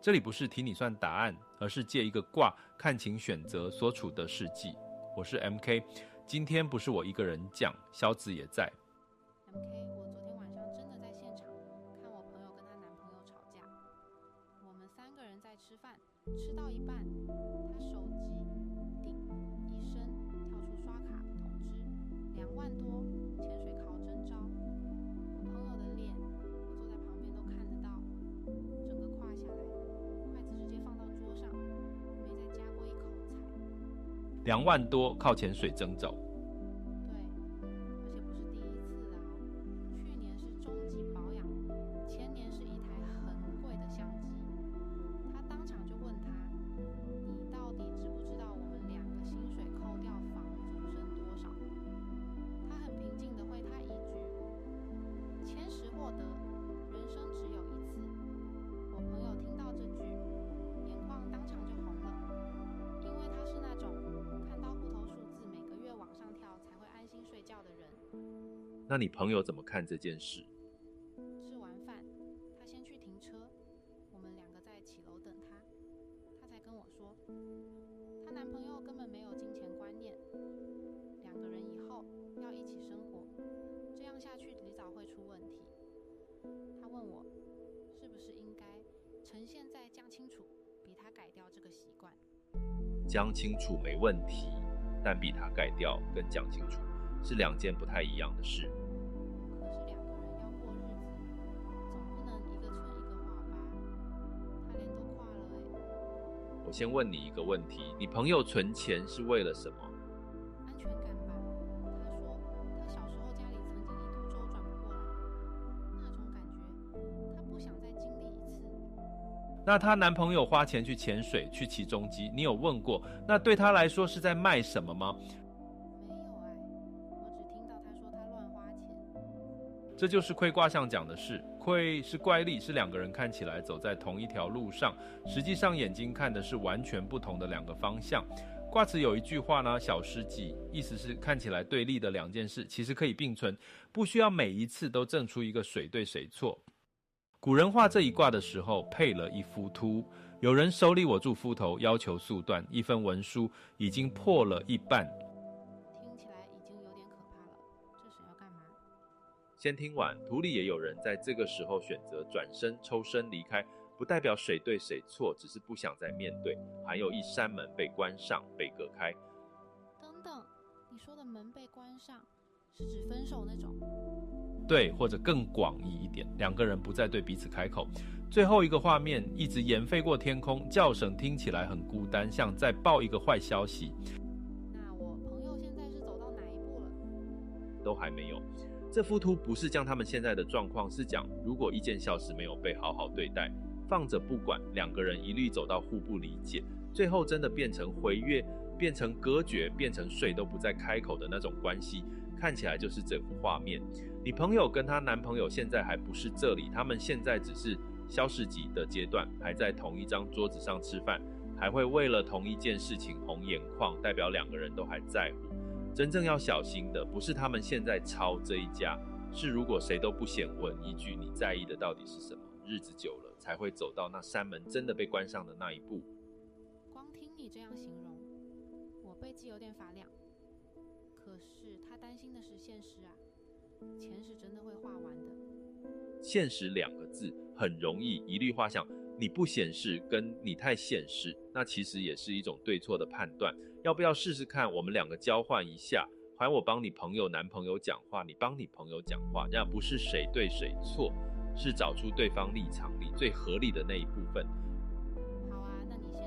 这里不是提你算答案，而是借一个卦看请选择所处的世纪。我是 MK， 今天不是我一个人讲，萧子也在。MK， 我昨天晚上真的在现场看我朋友跟她男朋友吵架。我们3个人在吃饭，吃到一半，她手机叮一声跳出刷卡通知，2万多潜水考征召。我朋友的脸，我坐在旁边都看得到，整个跨下来，筷子直接放到桌上，没再夹过一口菜。2万多靠潜水征召。对，而且不是第一次了哦。去年是中级保养，前年是一台很贵的相机。他当场就问他：“你到底知不知道我们2个薪水扣掉房租剩多少？”他很平静地回他一句：“前10获得，人生只有一次。”我朋友听到这句，眼眶当场就红了，因为他是那种看到户头数字每个月往上跳才会安心睡觉的人。那你朋友怎么看这件事？吃完饭，他先去停车，我们2个在起楼等他，他才跟我说，她男朋友根本没有金钱观念，2个人以后要一起生活，这样下去迟早会出问题。他问我，是不是应该趁现在讲清楚，比他改掉这个习惯。讲清楚没问题，但比他改掉跟讲清楚是2件不太一样的事。可是2个人要过日子，总不能一个村一个花吧？他脸都垮了欸。我先问你一个问题，你朋友存钱是为了什么？安全感吧。他说他小时候家里曾经一度周转不过来，那种感觉他不想再经历一次。那她男朋友花钱去潜水，去骑重机，你有问过，那对她来说是在卖什么吗？没有我只听到他说他乱花钱。这就是亏卦象讲的事。亏是怪力，是2个人看起来走在同一条路上，实际上眼睛看的是完全不同的2个方向。卦辞有一句话呢，小事记，意思是看起来对立的2件事其实可以并存，不需要每一次都证出一个谁对谁错。古人画这一卦的时候配了一夫突，有人手里握住夫头，要求速断，一份文书已经破了一半。听起来已经有点可怕了，这是要干嘛？先听完，图里也有人在这个时候选择转身抽身离开，不代表谁对谁错，只是不想再面对。还有一扇门被关上，被隔开。等等，你说的门被关上，是指分手那种？对，或者更广义一点，2个人不再对彼此开口。最后一个画面一直沿飞过天空，叫声听起来很孤单，像在报一个坏消息。那我朋友现在是走到哪一步了？都还没有。这幅图不是讲他们现在的状况，是讲如果一件小事没有被好好对待，放着不管，2个人一律走到互不理解，最后真的变成毁约，变成隔绝，变成谁都不再开口的那种关系，看起来就是这幅画面。你朋友跟她男朋友现在还不是这里，他们现在只是消逝级的阶段，还在同一张桌子上吃饭，还会为了同一件事情红眼眶，代表2个人都还在乎。真正要小心的不是他们现在抄这一家，是如果谁都不显问一句你在意的到底是什么，日子久了才会走到那扇门真的被关上的那一步。光听你这样形容，我背脊有点发凉。可是他担心的是现实啊，钱是真的会花完的。现实2个字很容易一律画像，你不显示跟你太现实，那其实也是一种对错的判断。要不要试试看，我们2个交换一下，还我帮你朋友男朋友讲话，你帮你朋友讲话，这样不是谁对谁错，是找出对方立场里最合理的那一部分。好啊，那你先。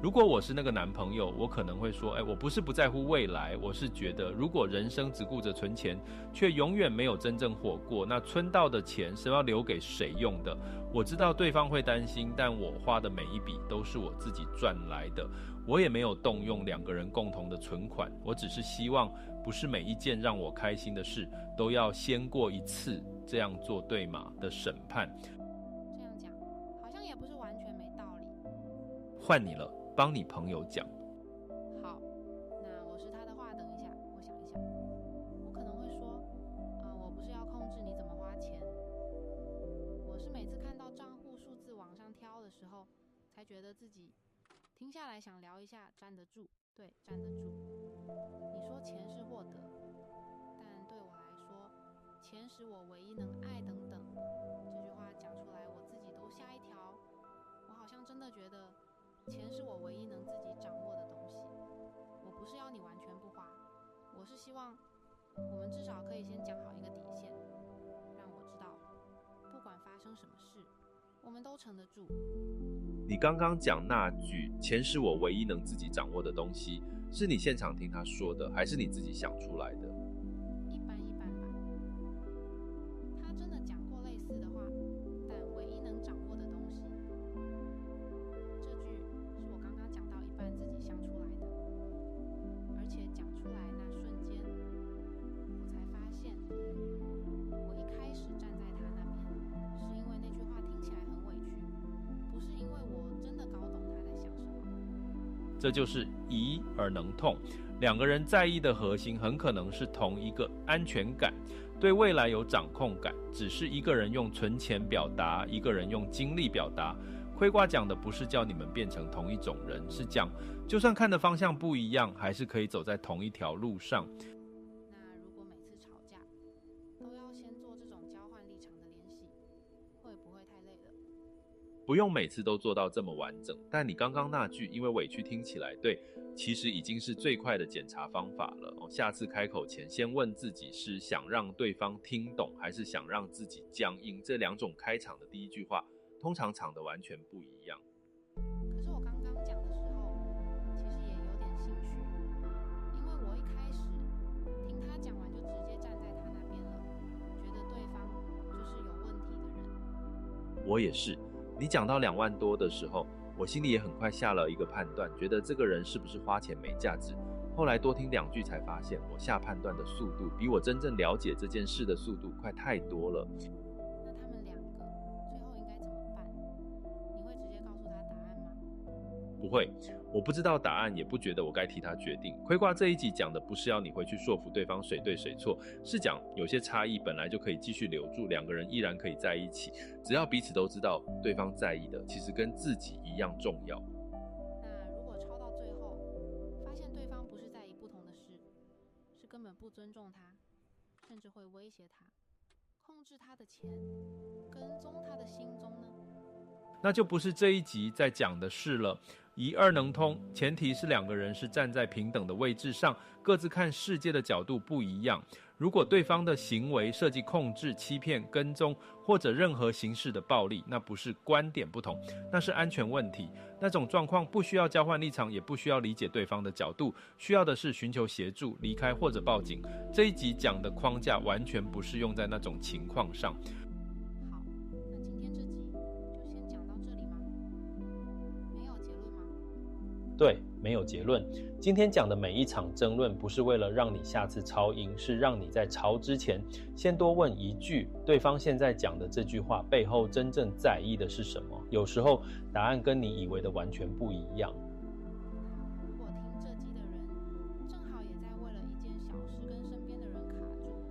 如果我是那个男朋友，我可能会说，我不是不在乎未来，我是觉得如果人生只顾着存钱，却永远没有真正活过，那存到的钱是要留给谁用的？我知道对方会担心，但我花的每一笔都是我自己赚来的，我也没有动用2个人共同的存款，我只是希望不是每一件让我开心的事都要先过一次这样做对吗的审判。这样讲好像也不是完全没道理。换你了，帮你朋友讲。好，那我是他的话，等一下，我想一想。我可能会说，我不是要控制你怎么花钱，我是每次看到账户数字往上挑的时候，才觉得自己停下来想聊一下，站得住，对，站得住。你说钱是获得，但对我来说，钱使我唯一能爱等等，这句话讲出来，我自己都吓一跳。我好像真的觉得钱是我唯一能自己掌握的东西。我不是要你完全不花，我是希望我们至少可以先讲好一个底线，让我知道不管发生什么事，我们都撑得住。你刚刚讲那句钱是我唯一能自己掌握的东西，是你现场听他说的，还是你自己想出来的？一般吧。他真的讲过类似的话，但唯一能掌握的东西，这句是我刚刚讲到一半自己想出来的，而且讲出来那瞬间，我才发现，我一开始站在他那边，是因为那句话听起来很委屈，不是因为我真的搞懂他在想什么。这就是疑而能痛。两个人在意的核心很可能是同一个安全感，对未来有掌控感，只是一个人用存钱表达，一个人用精力表达。亏瓜讲的不是叫你们变成同一种人，是讲就算看的方向不一样，还是可以走在同一条路上。那如果每次吵架都要先做这种交换立场的联系，会不会太累了？不用每次都做到这么完整，但你刚刚那句因为委屈听起来对，其实已经是最快的检查方法了。下次开口前先问自己是想让对方听懂，还是想让自己僵硬，这两种开场的第一句话通常场的完全不一样。可是我刚刚讲的时候，其实也有点心虚，因为我一开始听他讲完就直接站在他那边了，觉得对方就是有问题的人。我也是，你讲到2万多的时候，我心里也很快下了一个判断，觉得这个人是不是花钱没价值。后来多听2句才发现，我下判断的速度比我真正了解这件事的速度快太多了。那他们两个最后应该怎么办？你会直接告诉他答案吗？不会，我不知道答案，也不觉得我该替他决定。亏瓜这一集讲的不是要你回去说服对方谁对谁错，是讲有些差异本来就可以继续留住，两个人依然可以在一起，只要彼此都知道对方在意的其实跟自己一样重要。那如果抄到最后，发现对方不是在意不同的事，是根本不尊重他，甚至会威胁他，控制他的钱，跟踪他的行踪呢？那就不是这一集在讲的事了。疑二能通，前提是两个人是站在平等的位置上，各自看世界的角度不一样。如果对方的行为涉及控制、欺骗、跟踪或者任何形式的暴力，那不是观点不同，那是安全问题。那种状况不需要交换立场，也不需要理解对方的角度，需要的是寻求协助、离开或者报警。这一集讲的框架完全不是用在那种情况上。好，那今天这集就先讲到这里吗？没有结论吗？对，没有结论。今天讲的每一场争论，不是为了让你下次抄赢，是让你在抄之前先多问一句，对方现在讲的这句话背后真正在意的是什么？有时候答案跟你以为的完全不一样。如果听这集的人正好也在为了一件小事跟身边的人卡住，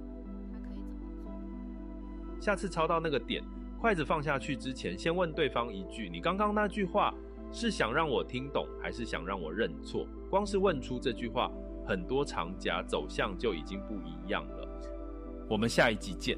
他可以怎么做？下次抄到那个点，筷子放下去之前，先问对方一句：你刚刚那句话是想让我听懂，还是想让我认错？光是问出这句话，很多长夹走向就已经不一样了。我们下一集见。